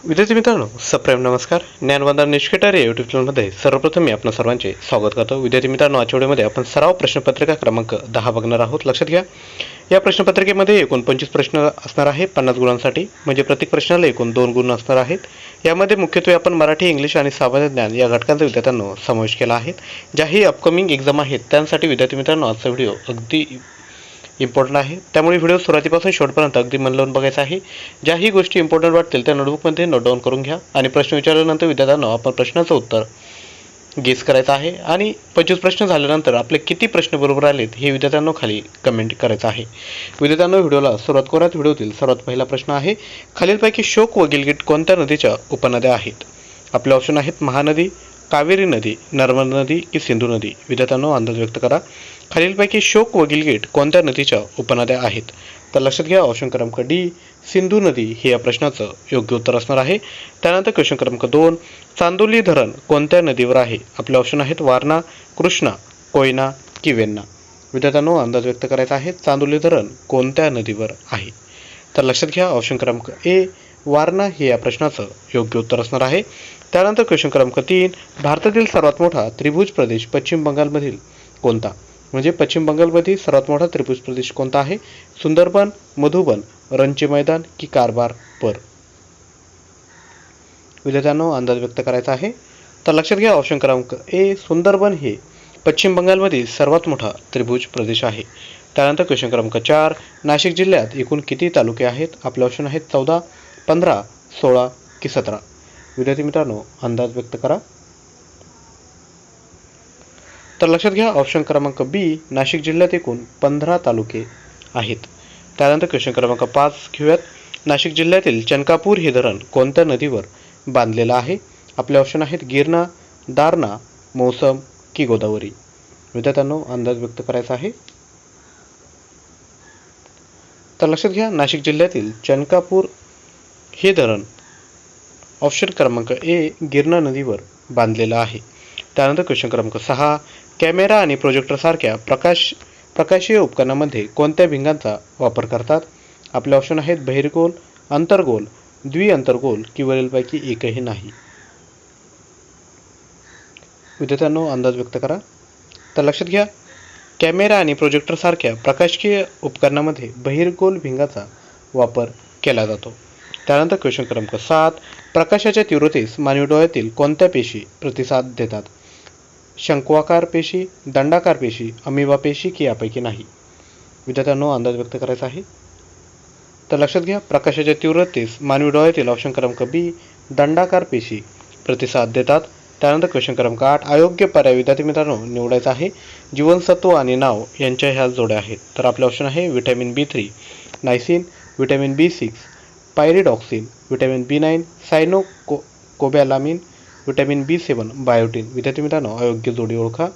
विद्यार्थी मित्रांनो, सप्रेम नमस्कार. ज्ञानवंदन निष्कटारे या यूट्यूब चॅनलमध्ये सर्वप्रथम मी आपणा सर्वांचे स्वागत करतो. विद्यार्थी मित्रांनो, आजच्या व्हिडिओमध्ये आपण सराव प्रश्नपत्रिका क्रमांक 10 बघणार आहोत. लक्षात घ्या, या प्रश्नपत्रिकेमध्ये एकूण 25 प्रश्न असणार आहे 50 गुणांसाठी, म्हणजे प्रत्येक प्रश्नाला एकूण 2 गुण असणार आहेत. यामध्ये मुख्यत्वे आपण मराठी, इंग्लिश आणि सामान्य ज्ञान या घटकांचा विद्यार्थ्यांनो समावेश केला आहे. ज्याही अपकमिंग एक्झाम आहेत त्यांसाठी विद्यार्थी मित्रांनो आजचा व्हिडिओ अगदी इम्पॉर्टंट आहे. त्यामुळे व्हिडिओ सुरुवातीपासून शेवटपर्यंत अगदी मन लावून बघायचा आहे. ज्याही गोष्टी इम्पॉर्टंट वाटतील त्या नोटबुकमध्ये नोट डाऊन करून घ्या आणि प्रश्न विचारल्यानंतर विद्यार्थ्यांना आपण प्रश्नाचं उत्तर गेस करायचं आहे आणि 25 प्रश्न झाल्यानंतर आपले किती प्रश्न बरोबर आलेत हे विद्यार्थ्यांना खाली कमेंट करायचं आहे. विद्यार्थ्यांनो, व्हिडिओला सुरुवात करूयात. व्हिडिओतील सर्वात पहिला प्रश्न आहे, खालीलपैकी शोक व गिलगिट कोणत्या नदीच्या उपनद्या आहेत? आपले ऑप्शन आहेत महानदी, कावेरी नदी, नर्मदा नदी की सिंधू नदी. विद्यार्थ्यांनो, अंदाज व्यक्त करा. खालीलपैकी शोक व गिलगिट कोणत्या नदीच्या उपनद्या आहेत? तर लक्षात घ्या, ऑप्शन क्रमांक डी सिंधू नदी हे या प्रश्नाचं योग्य उत्तर असणार आहे. त्यानंतर क्वेश्चन क्रमांक 2, चांदोली धरण कोणत्या नदीवर आहे? आपले ऑप्शन आहेत वारणा, कृष्णा, कोयना की वेण्णा. विद्यार्थ्यांनो, अंदाज व्यक्त करायचा आहे. चांदोली धरण कोणत्या नदीवर आहे? तर लक्षात घ्या, ऑप्शन क्रमांक ए वारणा हे या प्रश्नाचं योग्य उत्तर असणार आहे. त्यानंतर क्वेश्चन क्रमांक 3, भारतातील सर्वात मोठा त्रिभुज प्रदेश पश्चिम बंगालमधील कोणता? म्हणजे पश्चिम बंगालमधील सर्वात मोठा त्रिभुज प्रदेश कोणता आहे? सुंदरबन, मधुबन, रंचे मैदान की कारवार पर. विद्यार्थ्यांनो, अंदाज व्यक्त करायचा आहे. तर लक्षात घ्या, ऑप्शन क्रमांक ए सुंदरबन हे पश्चिम बंगालमधील सर्वात मोठा त्रिभुज प्रदेश आहे. त्यानंतर क्वेश्चन क्रमांक 4, नाशिक जिल्ह्यात एकूण किती तालुके आहेत? आपले ऑप्शन आहेत 14, 15, 16 की 17. विद्यार्थी मित्रांनो, अंदाज व्यक्त करा. तर लक्षात घ्या, ऑप्शन क्रमांक बी नाशिक जिल्ह्यात एकूण 15 तालुके आहेत. त्यानंतर क्वेश्चन क्रमांक 5 घेऊयात. नाशिक जिल्ह्यातील चनकापूर हे धरण कोणत्या नदीवर बांधलेलं आहे? आपले ऑप्शन आहेत गिरणा, दारणा, मौसम की गोदावरी. विद्यार्थ्यांनो, अंदाज व्यक्त करायचा आहे. तर लक्षात घ्या, नाशिक जिल्ह्यातील चनकापूर हे धरण ऑप्शन क्रमांक ए गिरणा नदीवर बांधलेलं आहे. त्यानंतर क्वेश्चन क्रमांक 6, कॅमेरा आणि प्रोजेक्टर सारख्या प्रकाशीय उपकरणामध्ये कोणत्या भिंगांचा वापर करतात? आपले ऑप्शन आहेत बहिर्गोल, अंतर्गोल, द्विअंतर्गोल की वरीलपैकी एकही नाही. विद्यार्थ्यांनो, अंदाज व्यक्त करा. तर लक्षात घ्या, कॅमेरा आणि प्रोजेक्टर सारख्या प्रकाशीय उपकरणामध्ये बहिर्गोल भिंगाचा वापर केला जातो. त्यानंतर क्वेश्चन क्रमांक 7, प्रकाशाच्या तीव्रतेस मानवी डोळ्यातील कोणत्या पेशी प्रतिसाद देतात? शंक्वाकार पेशी, दंडाकार पेशी, अमिबा पेशी की यापैकी नाही. विद्यार्थ्यांनो, अंदाज व्यक्त करायचा आहे. तर लक्षात घ्या, प्रकाशाच्या तीव्रतेस मानवी डोळ्यातील ऑप्शन क्रमांक बी दंडाकार पेशी प्रतिसाद देतात. त्यानंतर क्वेश्चन क्रमांक 8, अयोग्य पर्याय विद्यार्थी मित्रांनो निवडायचा आहे. जीवनसत्व आणि नाव यांच्या ह्या जोड्या आहेत. तर आपले ऑप्शन आहे vitamin B3 niacin, vitamin B6 pyridoxine, vitamin B9 cyanocobalamin, vitamin B7 biotin. विद्यार्थी मित्रांनो, अयोग्य जोडी ओळखा.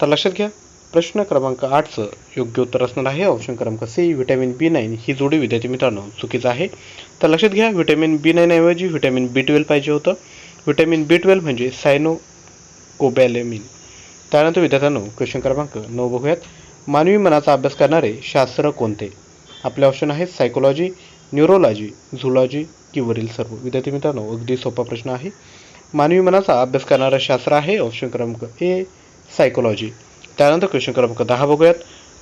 तर लक्षात घ्या, प्रश्न क्रमांक 8चं योग्य उत्तर असणार आहे ऑप्शन क्रमांक सी व्हिटॅमिन B9 ही जोडी विद्यार्थी मित्रांनो चुकीचं आहे. तर लक्षात घ्या, व्हिटॅमिन B9 ऐवजी व्हिटॅमिन B12 पाहिजे होतं. व्हिटॅमिन B12 म्हणजे सायनोकोबॅलामिन. त्यानंतर विद्यार्थ्यांनो, क्वेश्चन क्रमांक 9 बघूयात. मानवी मनाचा अभ्यास करणारे शास्त्र कोणते? आपले ऑप्शन आहेत सायकोलॉजी, न्यूरोलॉजी, झुलॉजी की वरील सर्व. विद्यार्थी मित्रांनो, अगदी सोपा प्रश्न आहे. मानवी मनाचा अभ्यास करणारं शास्त्र आहे ऑप्शन क्रमांक ए सायकोलॉजी. त्यानंतर क्वेश्चन क्रमांक 10 बघूयात.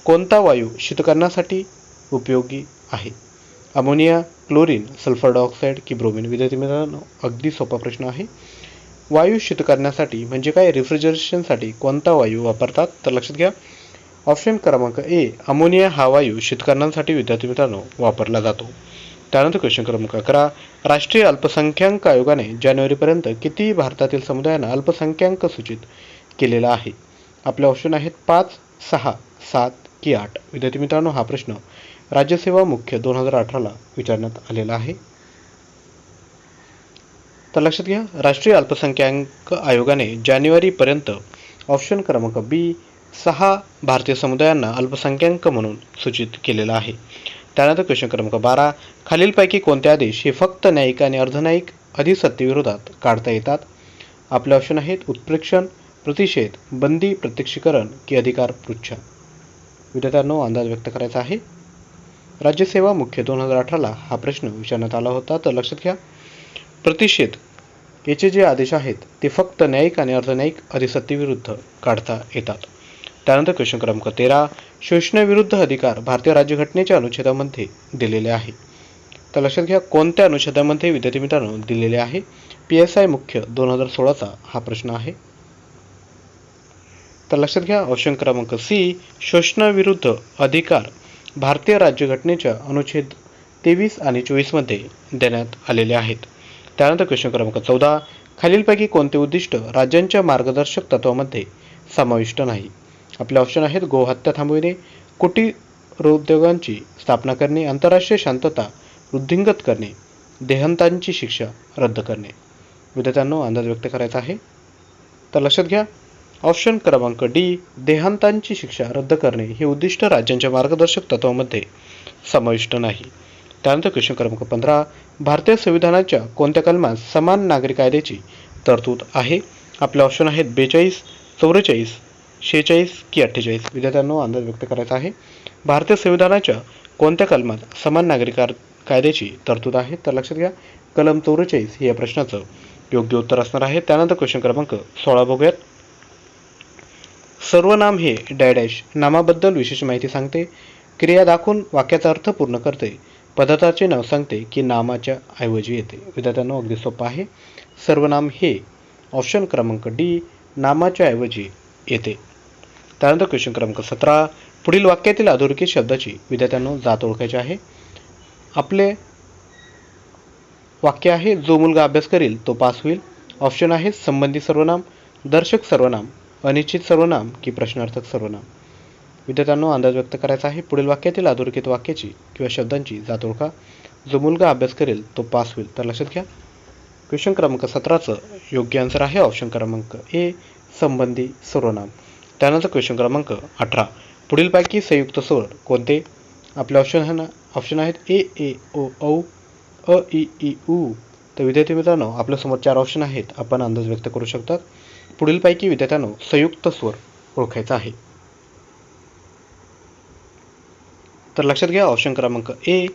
कोणता वायू शीतकरणासाठी उपयोगी आहे? अमोनिया, क्लोरीन, सल्फर डायऑक्साईड की ब्रोमिन. विद्यार्थी मित्रांनो, अगदी सोपा प्रश्न आहे. वायू शीत करण्यासाठी म्हणजे काय, रेफ्रिजरेशनसाठी कोणता वायू वापरतात? तर लक्षात घ्या, ऑप्शन क्रमांक ए अमोनिया हा वायू शीतकरणासाठी विद्यार्थी मित्रांनो वापरला जातो. त्यानंतर क्वेश्चन क्रमांक 11, राष्ट्रीय अल्पसंख्याक आयोगाने जानेवारीपर्यंत किती भारतातील समुदायांना अल्पसंख्याक सूचित केलेला आहे? आपले ऑप्शन आहेत 5, 6, 7 की 8. विद्यार्थी मित्रांनो, हा प्रश्न राज्यसेवा मुख्य 2018ला विचारण्यात आलेला आहे. तर लक्षात घ्या, राष्ट्रीय अल्पसंख्याक आयोगाने जानेवारीपर्यंत ऑप्शन क्रमांक बी 6 भारतीय समुदायांना अल्पसंख्याक म्हणून सूचित केलेला आहे. त्यानंतर क्वेश्चन क्रमांक 12, खालीलपैकी कोणते आदेश हे फक्त न्यायिक आणि अर्धन्यायिक अधिसत्तेविरोधात काढता येतात? आपले ऑप्शन आहेत उत्प्रेक्षण, प्रतिषेध, बंदी, प्रत्यक्षीकरण की अधिकार पृच्छा. विद्यार्थ्यांनो, अंदाज व्यक्त करायचा आहे. राज्यसेवा मुख्य 2018ला हा प्रश्न विचारण्यात आला होता. तर लक्षात घ्या, प्रतिषेध याचे जे आदेश आहेत ते फक्त न्यायिक आणि अर्धन्यायिक अधिसत्तेविरुद्ध काढता येतात. त्यानंतर क्वेश्चन क्रमांक 13, शोषणाविरुद्ध अधिकार भारतीय राज्यघटनेच्या अनुच्छेदामध्ये दिलेले आहे. तर लक्षात घ्या, कोणत्या अनुच्छेदामध्ये विद्यार्थी मित्रांनो दिलेले आहे? PSI मुख्य 2016चा हा प्रश्न आहे. तर लक्षात घ्या, ऑप्शन क्रमांक सी, शोषणाविरुद्ध अधिकार भारतीय राज्यघटनेच्या अनुच्छेद 23 आणि 24 मध्ये देण्यात आलेले आहेत. त्यानंतर क्वेश्चन क्रमांक 14, खालीलपैकी कोणते उद्दिष्ट राज्यांच्या मार्गदर्शक तत्वामध्ये समाविष्ट नाही? आपले ऑप्शन आहेत गोहत्या थांबविणे, कुटीरोद्योगांची स्थापना करणे, आंतरराष्ट्रीय शांतता वृद्धिंगत करणे, देहांतांची शिक्षा रद्द करणे. विद्यार्थ्यांनो अंदाज व्यक्त करायचा आहे. तर लक्षात घ्या, ऑप्शन क्रमांक डी, देहांतांची शिक्षा रद्द करणे हे उद्दिष्ट राज्यांच्या मार्गदर्शक तत्वामध्ये समाविष्ट नाही. त्यानंतर क्वेश्चन क्रमांक 15, भारतीय संविधानाच्या कोणत्या कलमात समान नागरी कायद्याची तरतूद आहे? आपले ऑप्शन आहेत 42, 44, 46 की 48. विद्यार्थ्यांनो अंदाज व्यक्त करायचा आहे. भारतीय संविधानाच्या कोणत्या कलमात समान नागरी कायद्याची तरतूद आहे? तर लक्षात घ्या, कलम 44 हे या प्रश्नाचं योग्य उत्तर असणार आहे. त्यानंतर क्वेश्चन क्रमांक 16 बघूयात. सर्वनाम हे डॅश नामाबद्दल विशेष माहिती सांगते, क्रिया दाखवून वाक्याचा अर्थ पूर्ण करते, पदार्थाचे नाव सांगते की नामाच्या ऐवजी येते. विद्यार्थ्यांनो अगदी सोपं आहे. सर्वनाम हे ऑप्शन क्रमांक डी, नामाच्या ऐवजी येते. त्यानंतर क्वेश्चन क्रमांक 17, पुढील वाक्यातील अधोरेखित शब्दाची विद्यार्थ्यांनो जात ओळखायची आहे. आपले वाक्य आहे, जो मुलगा अभ्यास करील तो पास होईल. ऑप्शन आहे संबंधी सर्वनाम, दर्शक सर्वनाम, अनिश्चित सर्वनाम की प्रश्नार्थक सर्वनाम. विद्यार्थ्यांनो अंदाज व्यक्त करायचा आहे. पुढील वाक्यातील अधोरेखित वाक्याची किंवा शब्दांची जात ओळखा. जो मुलगा अभ्यास करेल तो पास होईल. तर लक्षात घ्या, क्वेश्चन क्रमांक 17चं योग्य आन्सर आहे ऑप्शन क्रमांक ए, संबंधी सर्वनाम. त्यानंतर क्वेश्चन क्रमांक 18, पुढीलपैकी संयुक्त स्वर कोणते? आपले ऑप्शन आहेत ए ए ओ औ, अ इ ई उ. तर विद्यार्थी मित्रांनो आपल्यासमोर 4 ऑप्शन आहेत, आपण अंदाज व्यक्त करू शकतात. पुढीलपैकी विद्यार्थ्यांनो संयुक्त स्वर ओळखायचा आहे. तर लक्षात घ्या, ऑप्शन क्रमांक ए,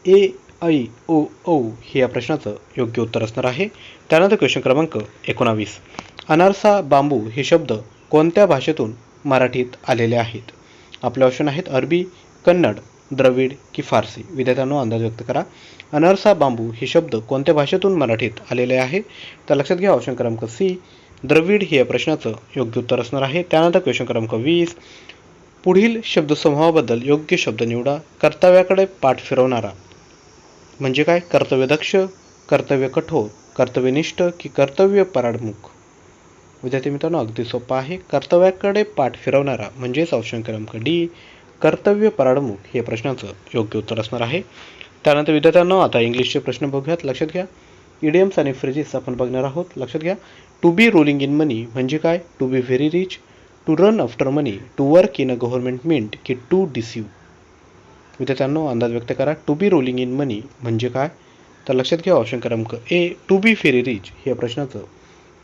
ए ऐ ओ औ हे या प्रश्नाचं योग्य उत्तर असणार आहे. त्यानंतर क्वेश्चन क्रमांक 19, अनारसा बांबू हे शब्द कोणत्या भाषेतून मराठीत आलेले आहेत? आपले ऑप्शन आहेत अरबी, कन्नड, द्रविड की फारसी. विद्यार्थ्यांनो अंदाज व्यक्त करा. अनारसा बांबू हे शब्द कोणत्या भाषेतून मराठीत आलेले आहे? तर लक्षात घ्या, ऑप्शन क्रमांक सी, द्रविड हे या प्रश्नाचं योग्य उत्तर असणार आहे. त्यानंतर क्वेश्चन क्रमांक 20, पुढील शब्दसमूहाबद्दल योग्य शब्द निवडा. कर्तव्याकडे पाठ फिरवणारा म्हणजे काय? कर्तव्यदक्ष, कर्तव्य कठोर, कर्तव्यनिष्ठ की कर्तव्य पराडमुख. विद्यार्थी मित्रांनो अगदी सोपं आहे. कर्तव्याकडे पाठ फिरवणारा म्हणजेच ऑप्शन क्रमांक डी, कर्तव्य पराडमुख हे प्रश्नाचं योग्य उत्तर असणार आहे. त्यानंतर विद्यार्थ्यांनो आता इंग्लिशचे प्रश्न बघूयात. लक्षात घ्या, इडियम्स आणि फ्रेजेस आपण बघणार आहोत. लक्षात घ्या, to be rolling in money म्हणजे काय? To be very rich, to run after money, to work in a government mint की टू डिसीव्ह. विद्यार्थ्यांनो अंदाज व्यक्त करा. To be rolling in money म्हणजे काय? तर लक्षात घ्या, ऑप्शन क्रमांक A, to be very rich हे प्रश्नाचं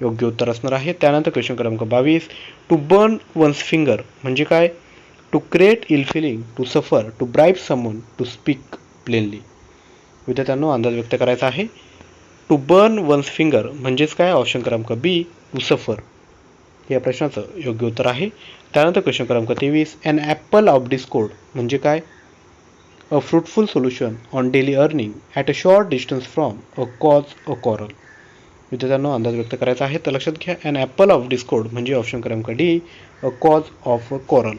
योग्य उत्तर असणार आहे. त्यानंतर क्वेश्चन क्रमांक 22, टू बर्न वन्स फिंगर म्हणजे काय? To create ill feeling, to suffer, to bribe someone, to speak plainly. विद्यार्थ्यांनो अंदाज व्यक्त करायचा आहे. टू बर्न वन्स फिंगर म्हणजेच काय? ऑप्शन क्रमांक बी, टू सफर या प्रश्नाचं योग्य उत्तर आहे. त्यानंतर क्वेश्चन क्रमांक 23, ॲन ॲपल ऑफ डिस्कॉर्ड म्हणजे काय? A fruitful solution on daily earning at a short distance from a cause a quarrel. विद्यार्थ्यांनो अंदाज व्यक्त करायचा आहे. तर लक्षात घ्या, ॲन ॲपल ऑफ डिस्कॉर्ड म्हणजे ऑप्शन क्रमांक D, a cause of a quarrel.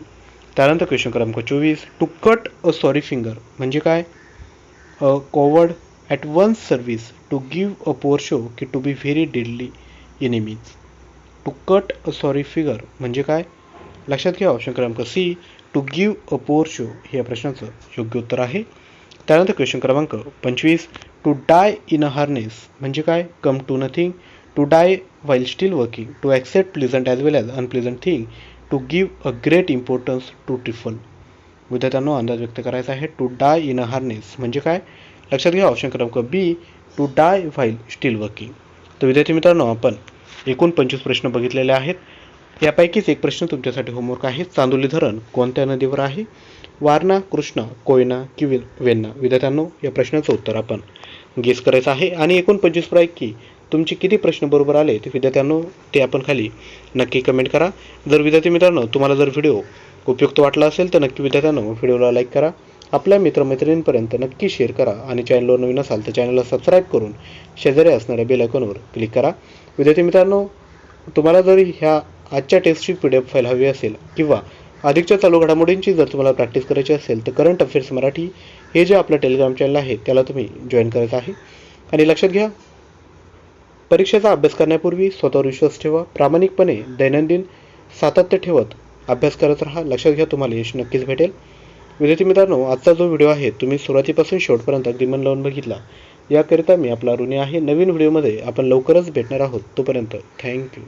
त्यानंतर क्वेश्चन क्रमांक 24, to cut a sorry finger म्हणजे काय? A coward at once service, to give a poor show की to be very deadly enemies. To cut a sorry figure म्हणजे काय? लक्षात घ्या, option क्रमांक C, to give a poor show हे या प्रश्नाचं योग्य उत्तर आहे. त्यानंतर क्वेश्चन क्रमांक 25, to die in a harness म्हणजे काय? Come to nothing, to die while still working, to accept pleasant as well as unpleasant thing, to give a great importance to trifle. विद्यार्थ्यांनो अंदाज व्यक्त करायचा आहे. To die in a harness म्हणजे काय? लक्षात घ्या, ऑप्शन क्रमांक B, to die while still working. तर विद्यार्थी मित्रांनो आपण एकूण 25 प्रश्न बघितलेले आहेत. यापैकीच एक प्रश्न तुमच्यासाठी होमवर्क आहे. चांदोली धरण कोणत्या नदीवर आहे? वारणा, कृष्णा, कोयना की वेण्णा? विद्यार्थ्यांनो, या प्रश्नाचं उत्तर आपण गेस करायचं आहे आणि एकूण 25 पैकी तुमचे किती प्रश्न बरोबर आले ते विद्यार्थ्यांनो ते आपण खाली नक्की कमेंट करा. जर विद्यार्थी मित्रांनो तुम्हाला जर व्हिडिओ उपयुक्त वाटला असेल तर नक्की विद्यार्थ्यांनो व्हिडिओला लाईक करा, आपल्या मित्रमैत्रिणींपर्यंत नक्की शेअर करा आणि चॅनलवर नवीन असाल तर चॅनलला सबस्क्राईब करून शेजारी असणाऱ्या बेल आयकॉनवर क्लिक करा. विद्यार्थी मित्रांनो, तुम्हाला जर ह्या आजच्या टेस्टची PDF फाईल हवी असेल किंवा अधिकच्या चालू घडामोडींची जर तुम्हाला प्रॅक्टिस करायची असेल तर करंट अफेअर्स मराठी हे जे आपलं टेलिग्राम चॅनल आहे त्याला तुम्ही जॉईन करायचं आहे. आणि लक्षात घ्या, परीक्षेचा अभ्यास करण्यापूर्वी स्वतःवर विश्वास ठेवा, प्रामाणिकपणे दैनंदिन सातत्य ठेवत अभ्यास करत राहा. लक्षात घ्या, तुम्हाला यश नक्कीच भेटेल. विद्यार्थी मित्रांनो, आजचा जो व्हिडिओ आहे तुम्ही सुरुवातीपासून शेवटपर्यंत अगदी मन लावून बघितला याकरिता मी आपला ऋणी आहे. नवीन व्हिडिओमध्ये आपण लवकरच भेटणार आहोत. तोपर्यंत थँक्यू.